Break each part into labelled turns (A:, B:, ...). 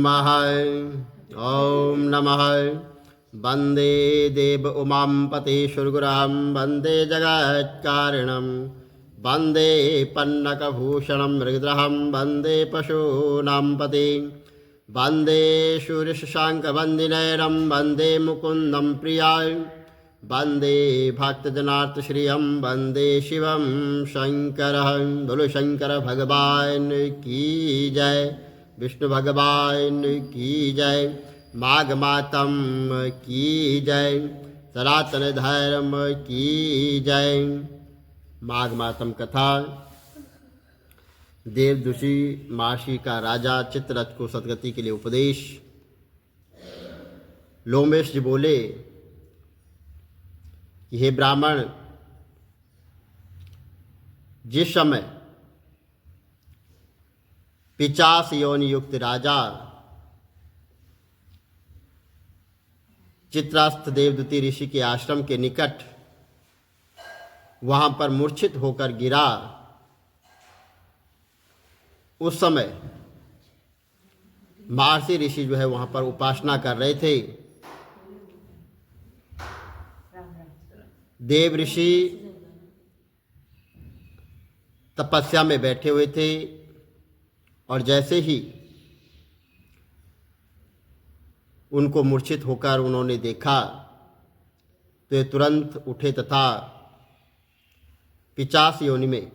A: नमः। ॐ नमः। वन्दे देव उमां पतिशुरगुरां वन्दे जगत्कारिणं वन्दे पन्नकभूषणं मृगद्रहं वन्दे पशूनां पतिं वन्दे सूर्यशशाङ्कवन्दिनयनं वन्दे मुकुन्दं प्रियाय वन्दे भक्तजनार्तश्रियं वन्दे शिवं शङ्करं। बोलो शंकर भगवान की जय, विष्णु भगवान की जय, माघ मातम की जय, सनातन धर्म की जय। माघ मातम कथा। देवदुषी महर्षि का राजा चित्ररथ को सदगति के लिए उपदेश। लोमेश जी बोले कि हे ब्राह्मण, जिस समय 50 योनि युक्त राजा चित्रस्थ देवदूती ऋषि के आश्रम के निकट वहां पर मूर्छित होकर गिरा, उस समय महर्षि ऋषि जो है वहां पर उपासना कर रहे थे। देव ऋषि तपस्या में बैठे हुए थे और जैसे ही उनको मूर्छित होकर उन्होंने देखा तो ये तुरंत उठे तथा 50 योनि में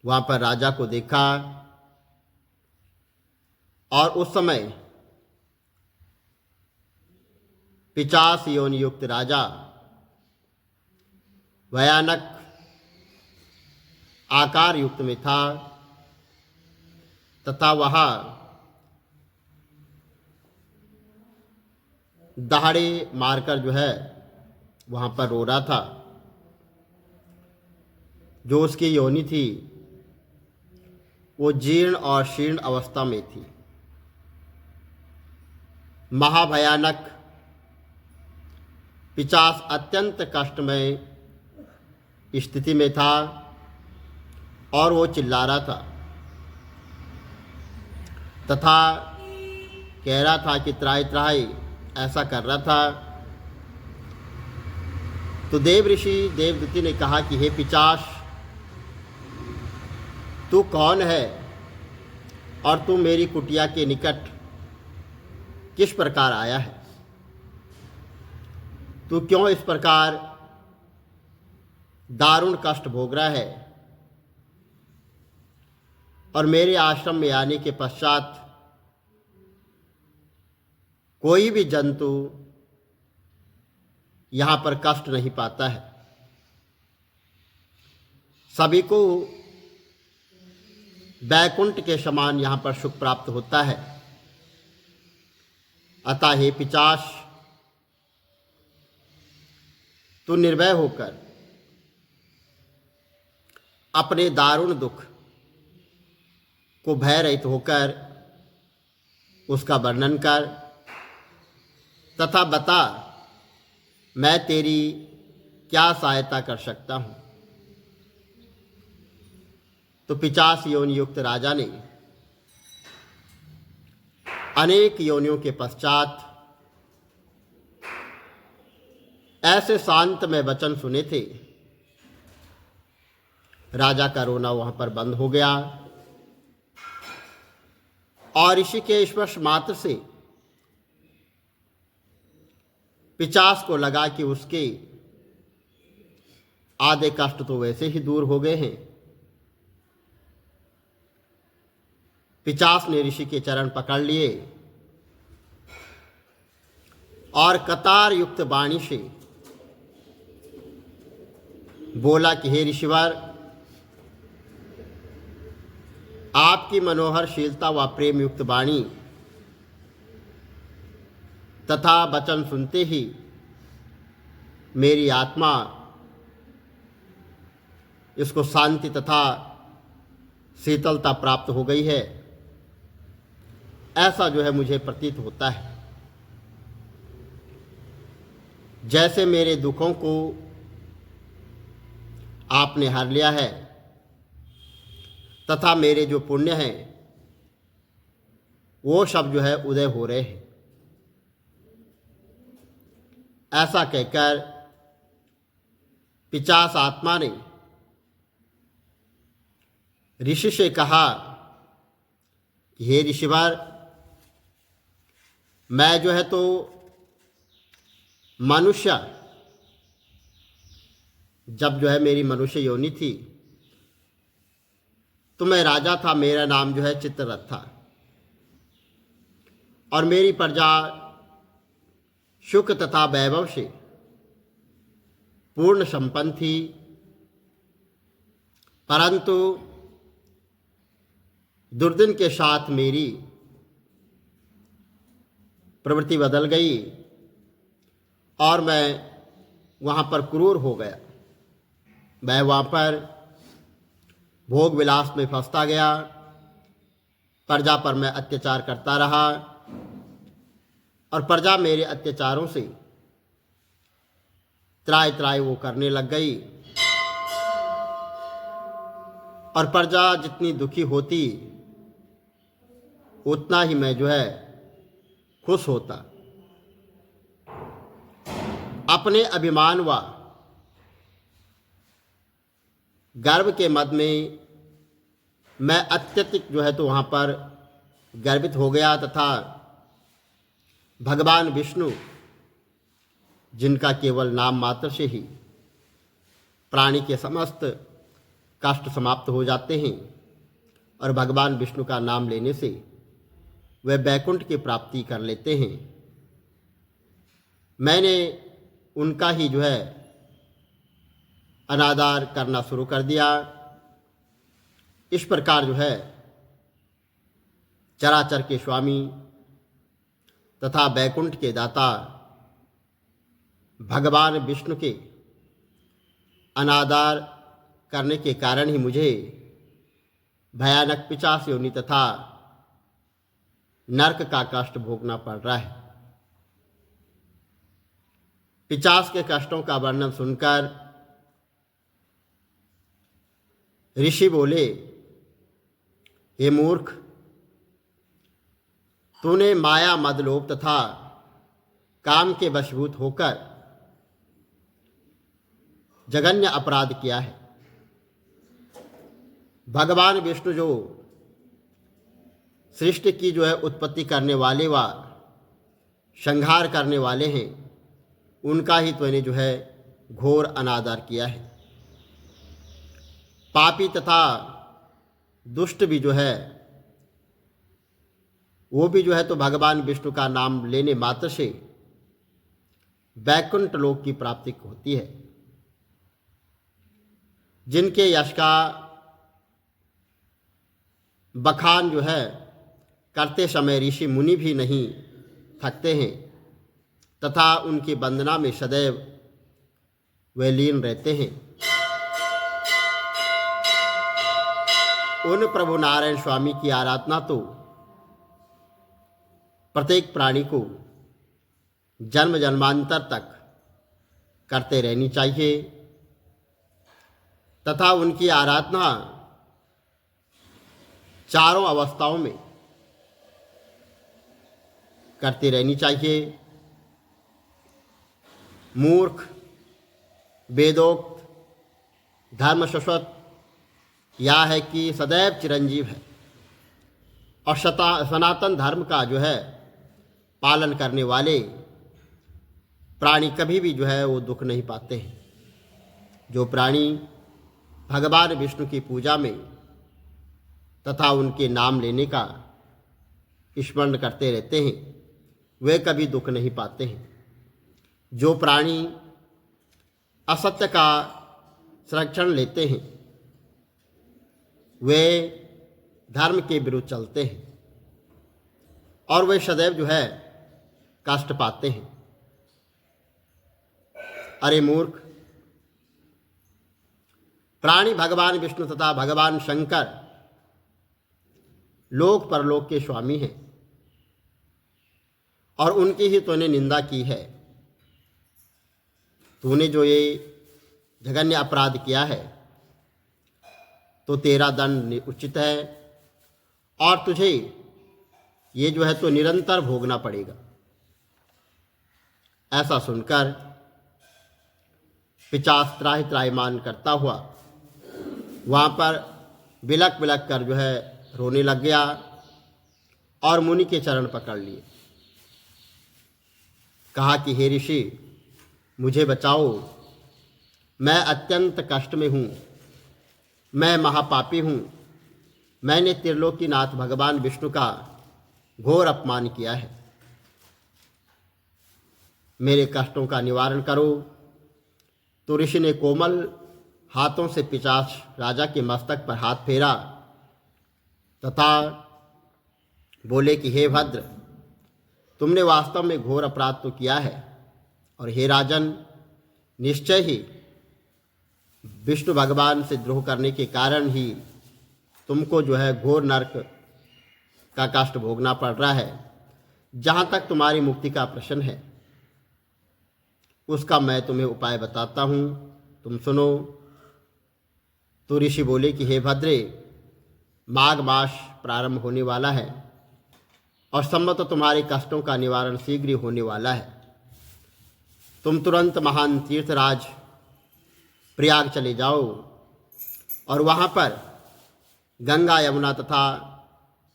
A: वहाँ पर राजा को देखा। और उस समय 50 योनि युक्त राजा भयानक आकार युक्त में था तथा वह दहाड़े मारकर जो है वहाँ पर रो रहा था। जो उसकी योनि थी वो जीर्ण और शीर्ण अवस्था में थी। महाभयानक 50 अत्यंत कष्टमय स्थिति में था और वो चिल्ला रहा था तथा कह रहा था कि त्राहि त्राहि ऐसा कर रहा था। तो देव ऋषि देवदूती ने कहा कि हे पिशाच, तू कौन है और तू मेरी कुटिया के निकट किस प्रकार आया है? तू क्यों इस प्रकार दारुण कष्ट भोग रहा है? और मेरे आश्रम में आने के पश्चात कोई भी जंतु यहाँ पर कष्ट नहीं पाता है, सभी को वैकुंठ के समान यहाँ पर सुख प्राप्त होता है। अतः हे पिशाच, तू निर्भय होकर अपने दारुण दुख को भय रहित होकर उसका वर्णन कर तथा बता मैं तेरी क्या सहायता कर सकता हूँ। तो 50 योनि युक्त राजा ने अनेक योनियों के पश्चात ऐसे शांतमय वचन सुने थे। राजा का रोना वहां पर बंद हो गया और ऋषि के स्पर्श मात्र से पिशाच को लगा कि उसके आधे कष्ट तो वैसे ही दूर हो गए हैं। पिशाच ने ऋषि के चरण पकड़ लिए और कतार युक्त वाणी से बोला कि हे ऋषिवर, आपकी मनोहरशीलता व प्रेम युक्त वाणी तथा वचन सुनते ही मेरी आत्मा इसको शांति तथा शीतलता प्राप्त हो गई है, ऐसा जो है मुझे प्रतीत होता है। जैसे मेरे दुखों को आपने हर लिया है तथा मेरे जो पुण्य हैं वो सब जो है उदय हो रहे हैं। ऐसा कहकर पिशाच आत्मा ने ऋषि से कहा कि हे ऋषिवर, मैं जो है तो मनुष्य, जब जो है मेरी मनुष्य योनि थी तो मैं राजा था, मेरा नाम जो है चित्ररथ था, और मेरी प्रजा सुख तथा वैभव से पूर्ण संपन्न थी। परंतु दुर्दिन के साथ मेरी प्रवृत्ति बदल गई और मैं वहाँ पर क्रूर हो गया। मैं वहाँ पर भोग विलास में फंसता गया, प्रजा पर मैं अत्याचार करता रहा और प्रजा मेरे अत्याचारों से त्राय त्राय वो करने लग गई, और प्रजा जितनी दुखी होती उतना ही मैं जो है खुश होता। अपने अभिमान व गर्व के मद में मैं अत्यधिक जो है तो वहाँ पर गर्वित हो गया, तथा भगवान विष्णु, जिनका केवल नाम मात्र से ही प्राणी के समस्त कष्ट समाप्त हो जाते हैं, और भगवान विष्णु का नाम लेने से वे वैकुंठ की प्राप्ति कर लेते हैं, मैंने उनका ही जो है अनादर करना शुरू कर दिया। इस प्रकार जो है चराचर के स्वामी तथा वैकुंठ के दाता भगवान विष्णु के अनादर करने के कारण ही मुझे भयानक पिशाच योनि तथा नरक का कष्ट भोगना पड़ रहा है। पिशाच के कष्टों का वर्णन सुनकर ऋषि बोले, हे मूर्ख, तूने माया मद लोभ तथा काम के वशीभूत होकर जघन्य अपराध किया है। भगवान विष्णु जो सृष्टि की जो है उत्पत्ति करने वाले व संहार करने वाले हैं, उनका ही तूने जो है घोर अनादर किया है। पापी तथा दुष्ट भी जो है वो भी जो है तो भगवान विष्णु का नाम लेने मात्र से वैकुंठ लोक की प्राप्ति होती है। जिनके यश का बखान जो है करते समय ऋषि मुनि भी नहीं थकते हैं, तथा उनकी वंदना में सदैव वे लीन रहते हैं। उन प्रभु नारायण स्वामी की आराधना तो प्रत्येक प्राणी को जन्म जन्मांतर तक करते रहनी चाहिए, तथा उनकी आराधना चारों अवस्थाओं में करती रहनी चाहिए। मूर्ख, वेदोक्त, धर्म शाश्वत यह है कि सदैव चिरंजीव है, और सनातन धर्म का जो है पालन करने वाले प्राणी कभी भी जो है वो दुख नहीं पाते हैं। जो प्राणी भगवान विष्णु की पूजा में तथा उनके नाम लेने का स्मरण करते रहते हैं, वे कभी दुख नहीं पाते हैं। जो प्राणी असत्य का संरक्षण लेते हैं, वे धर्म के विरुद्ध चलते हैं, और वे सदैव जो है कष्ट पाते हैं। अरे मूर्ख, प्राणी भगवान विष्णु तथा भगवान शंकर लोक परलोक के स्वामी हैं, और उनकी ही तूने निंदा की है। तूने जो ये जघन्य अपराध किया है तो तेरा दंड उचित है, और तुझे ये जो है तो निरंतर भोगना पड़ेगा। ऐसा सुनकर पिशाच त्राहि त्राहिमाम करता हुआ वहाँ पर बिलक बिलक कर जो है रोने लग गया और मुनि के चरण पकड़ लिए। कहा कि हे ऋषि, मुझे बचाओ, मैं अत्यंत कष्ट में हूँ, मैं महापापी हूँ, मैंने त्रिलोकीनाथ भगवान विष्णु का घोर अपमान किया है, मेरे कष्टों का निवारण करो। तो ऋषि ने कोमल हाथों से पिशाच राजा के मस्तक पर हाथ फेरा तथा बोले कि हे भद्र, तुमने वास्तव में घोर अपराध तो किया है, और हे राजन, निश्चय ही विष्णु भगवान से द्रोह करने के कारण ही तुमको जो है घोर नरक का कष्ट भोगना पड़ रहा है। जहाँ तक तुम्हारी मुक्ति का प्रश्न है, उसका मैं तुम्हें उपाय बताता हूँ, तुम सुनो। तो ऋषि बोले कि हे भद्रे, माघ मास प्रारंभ होने वाला है और संभवतः तुम्हारे कष्टों का निवारण शीघ्र ही होने वाला है। तुम तुरंत महान तीर्थराज प्रयाग चले जाओ और वहाँ पर गंगा यमुना तथा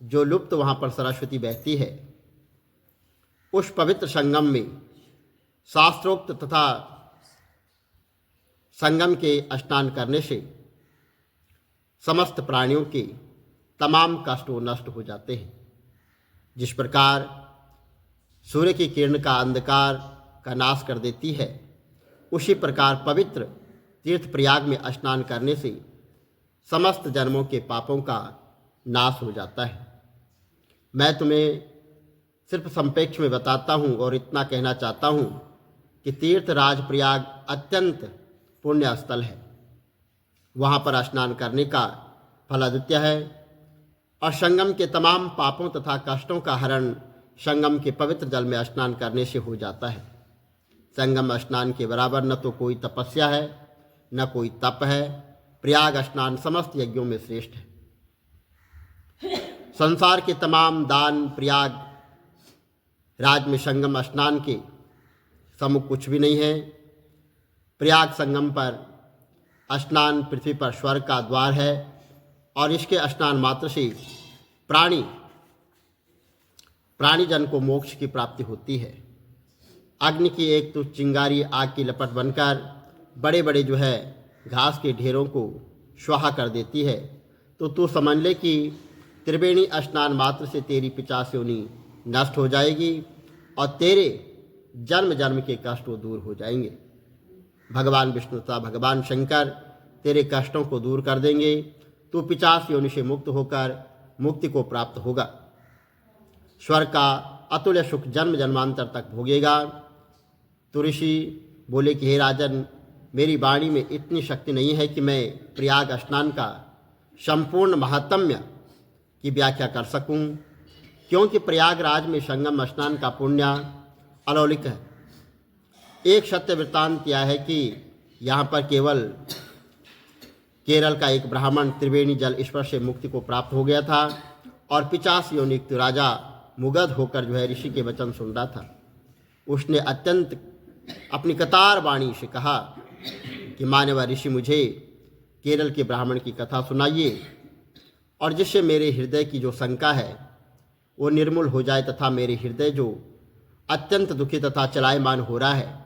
A: जो लुप्त वहाँ पर सरस्वती बहती है, उस पवित्र संगम में शास्त्रोक्त तथा संगम के स्नान करने से समस्त प्राणियों के तमाम कष्ट नष्ट हो जाते हैं। जिस प्रकार सूर्य की किरण का अंधकार का नाश कर देती है, उसी प्रकार पवित्र तीर्थ प्रयाग में स्नान करने से समस्त जन्मों के पापों का नाश हो जाता है। मैं तुम्हें सिर्फ संक्षेप में बताता हूँ और इतना कहना चाहता हूँ कि तीर्थराज प्रयाग अत्यंत पुण्य स्थल है। वहाँ पर स्नान करने का फल अद्वितीय है और संगम के तमाम पापों तथा कष्टों का हरण संगम के पवित्र जल में स्नान करने से हो जाता है। संगम स्नान के बराबर न तो कोई तपस्या है, न कोई तप है। प्रयाग स्नान समस्त यज्ञों में श्रेष्ठ है। संसार के तमाम दान प्रयाग राज में संगम स्नान के सम्मुख कुछ भी नहीं है। प्रयाग संगम पर स्नान पृथ्वी पर स्वर्ग का द्वार है और इसके स्नान मात्र से प्राणी जन को मोक्ष की प्राप्ति होती है। अग्नि की एक तो चिंगारी आग की लपट बनकर बड़े बड़े जो है घास के ढेरों को स्वाहा कर देती है। तो तू समझ ले कि त्रिवेणी स्नान मात्र से तेरी पिशाच योनि नष्ट हो जाएगी और तेरे जन्म जन्म के कष्ट दूर हो जाएंगे। भगवान विष्णु तथा भगवान शंकर तेरे कष्टों को दूर कर देंगे। तू पिशाच योनि से मुक्त होकर मुक्ति को प्राप्त होगा। स्वर्ग का अतुल्य सुख जन्म जन्मांतर तक भोगेगा। तो ऋषि बोले कि हे राजन, मेरी वाणी में इतनी शक्ति नहीं है कि मैं प्रयाग स्नान का संपूर्ण महात्म्य की व्याख्या कर सकूं, क्योंकि प्रयागराज में संगम स्नान का पुण्य अलौकिक है। एक सत्य वृत्तांत यह है कि यहाँ पर केरल का एक ब्राह्मण त्रिवेणी जल स्पर्श से मुक्ति को प्राप्त हो गया था और पिशाच योनियुक्त राजा मुग्ध होकर जो है ऋषि के वचन सुन रहा था। उसने अत्यंत अपनी कतार वाणी से कहा कि मानव ऋषि, मुझे केरल के ब्राह्मण की कथा सुनाइए और जिससे मेरे हृदय की जो शंका है वो निर्मूल हो जाए तथा मेरे हृदय जो अत्यंत दुखी तथा चलायमान हो रहा है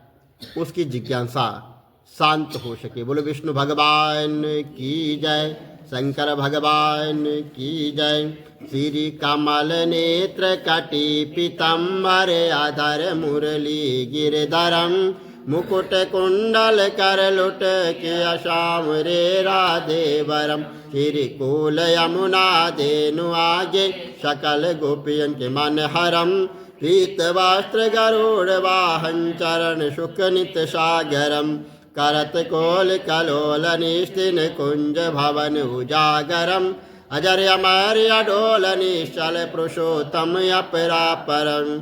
A: उसकी जिज्ञासा शांत हो सके। बोलो विष्णु भगवान की जय, शंकर भगवान की जय। श्री कमल नेत्र कटी पीतम्बर आधर मुरली गिरधरम मुकुट कुंडल कर लुट के अशाम रे राधे वरम। श्री कूल यमुना देनु आगे सकल गोपियन के मन हरम। पीत वस्त्र गरुड़ वाहन चरण शुक नित सागरम। करत कोल कलोल निस्तिन कुंज भवन उजागरम। अजर अमर अडोल निश्चल पुरुषोत्तम अपरापरम।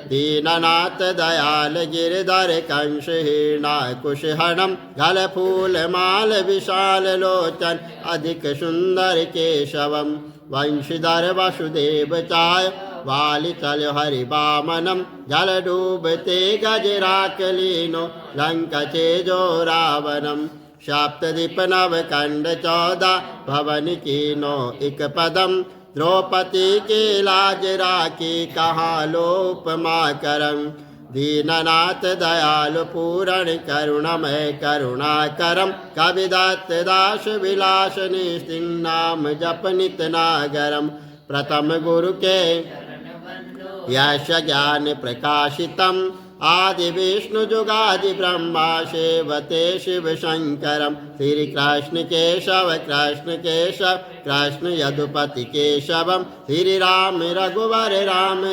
A: दीननाथ दयाल गिरधर कंस हीना कुशहणम। गल फूल माल विशाल लोचन अधिक सुंदर केशवम। वंशीधर वसुदेव चाय वाली चलो हरि वामनम जल डूबते गजराक लीनो लंका चेजो रावणम सप्तदीप नव खंड 14 भवन कीनो एक पदम द्रौपदी के लाज राखी कहाँ लोपमा करम दीननाथ दयालु पूरण करुणमय करुणाकरम कविदत्त दास विलास निसिंह नाम जप नित नागरम प्रथम गुरु के यश ज्ञान प्रकाशितम आदि विष्णु जुगादि ब्रह्मा सेवते शिव शंकरम श्री कृष्ण केशव कृष्ण यदुपति केशवम श्री राम रघुवर राम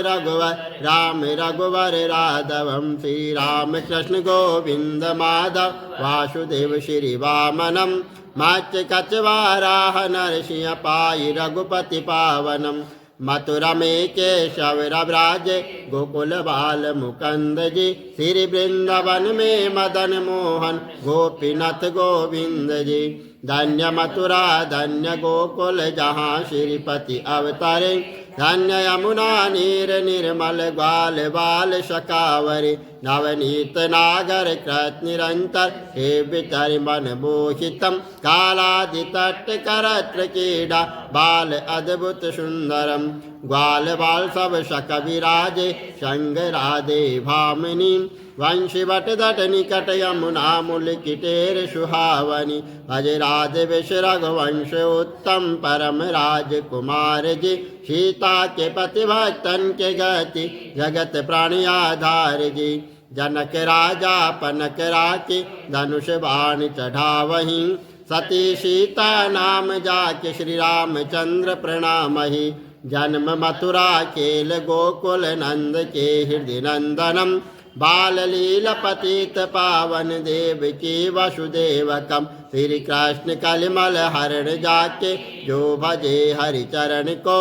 A: रघुवर राघवम श्री राम कृष्ण गोविंद माधव वासुदेव श्री वामनम मत्स्य कचवाराह नरसिंह पाई रघुपति पावनम मथुरा में केशव रव्राज गोकुल बाल मुकंद जी श्री वृंदावन में मदन मोहन गोपीनाथ गोविंद जी धन्य मथुरा धन्य गोकुल जहाँ श्रीपति अवतारे धन्य यमुना नीर निर्मल ग्वाल बाल शकावरी नवनीत नागर कृत निरंतर हे वितर मन मोहितम कालादि तट करत्र क्रीडा बाल अद्भुत सुंदरम ग्वाल बाल सब शक विराजे संग राधे भामिनी वंशी वट दट निकट यमुना मूल किटेर सुहावनी भज राधे विष रघुवंश उत्तम परम राजकुमार जी सीता के पति भक्तन के गति जगत प्राणी आधार जी जनक राजा पनक राखी धनुष बाण चढ़ावही सती सीता नाम जाके श्री रामचंद्र प्रणामहि जन्म मथुरा केल गोकुल नंद के हृदय नंदनम बाल लील पतित पावन देव की वसुदेवकम श्री कृष्ण कलिमल हरण जाके जो भजे हरि चरण को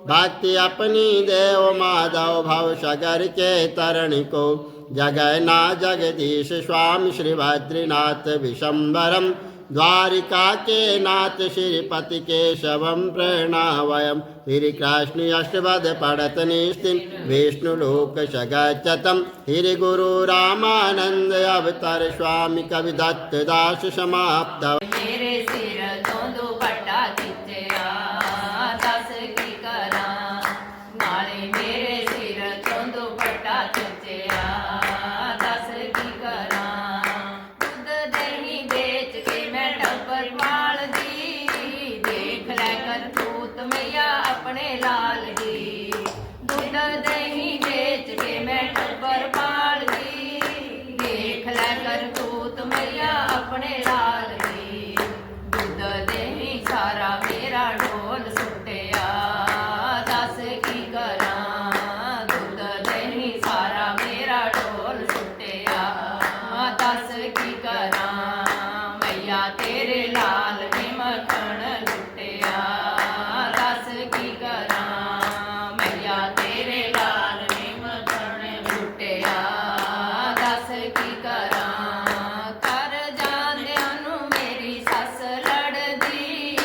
A: भक्ति अपनी देव माधव भव सगर के तरण को जगन्ना जगदीश स्वामी श्री भद्रीनाथ विशंबरम द्वारिका के नाथ श्रीपति केशवम प्रणावयम श्री कृष्ण अष्टपद पढ़त निस्तिन विष्णु लोक सगच्छतम श्री गुरु रामानंद अवतार स्वामी कविदत्त दास समाप्त
B: मेरे सिर तो दुपट्टा खिंचया दस की करा नाले मेरे सिर तो दुपट्टा खिंचया दस की करा दूध दही बेच के मैं टब्बर पाल दी देख ले कर तूत मैया अपने लाल जी दूध दही बेच के मैं टब्बर पाल दी देख ले कर तूत मैया अपने लाल जी दूध दही सारा मेरा ढोल सुटिया दस की करा दूध दही सारा मेरा ढोल सुटिया दस की करा मैया तेरे लाल ने मखन लुटिया दस की करा मैया तेरे लाल ने मखन लुटिया दस की करा कर ਜਾਂਦਿਆਂ ਨੂੰ ਮੇਰੀ ਸੱਸ ਲੜਦੀ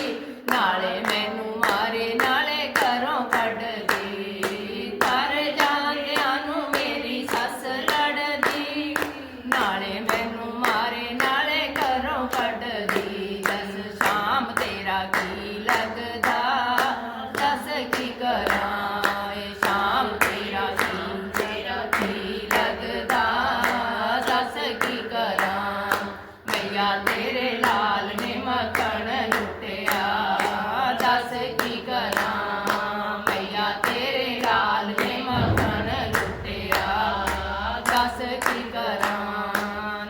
B: ਨਾਲੇ ਮੈਨੂੰ ਮਾਰੇ ਨਾਲੇ ਘਰੋਂ ਕੱਢਦੀ ਕਰ ਜਾਂਦਿਆਂ ਨੂੰ ਮੇਰੀ ਸੱਸ ਲੜਦੀ ਨਾਲੇ ਮੈਨੂੰ ਮਾਰੇ ਨਾਲੇ ਘਰੋਂ ਕੱਢਦੀ ਦਸ ਸ਼ਾਮ ਤੇਰਾ ਕੀ ਲੱਗਦਾ ਦਸ ਕੀ ਕਰਾਂ ਏ ਸ਼ਾਮ ਤੇਰਾ ਕੀ ਲੱਗਦਾ ਦਸ ਕੀ ਕਰਾਂ मैया तेरे लाल ने मखन लुटिया दस की करा मैया तेरे लाल ने मखन लुटिया दस की करा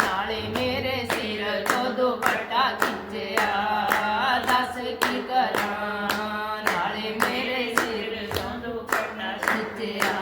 B: नाले मेरे सिर तो दुपट्टा खिंचया दस की करा नाले मेरे सिर तो दुपट्टा खिंचया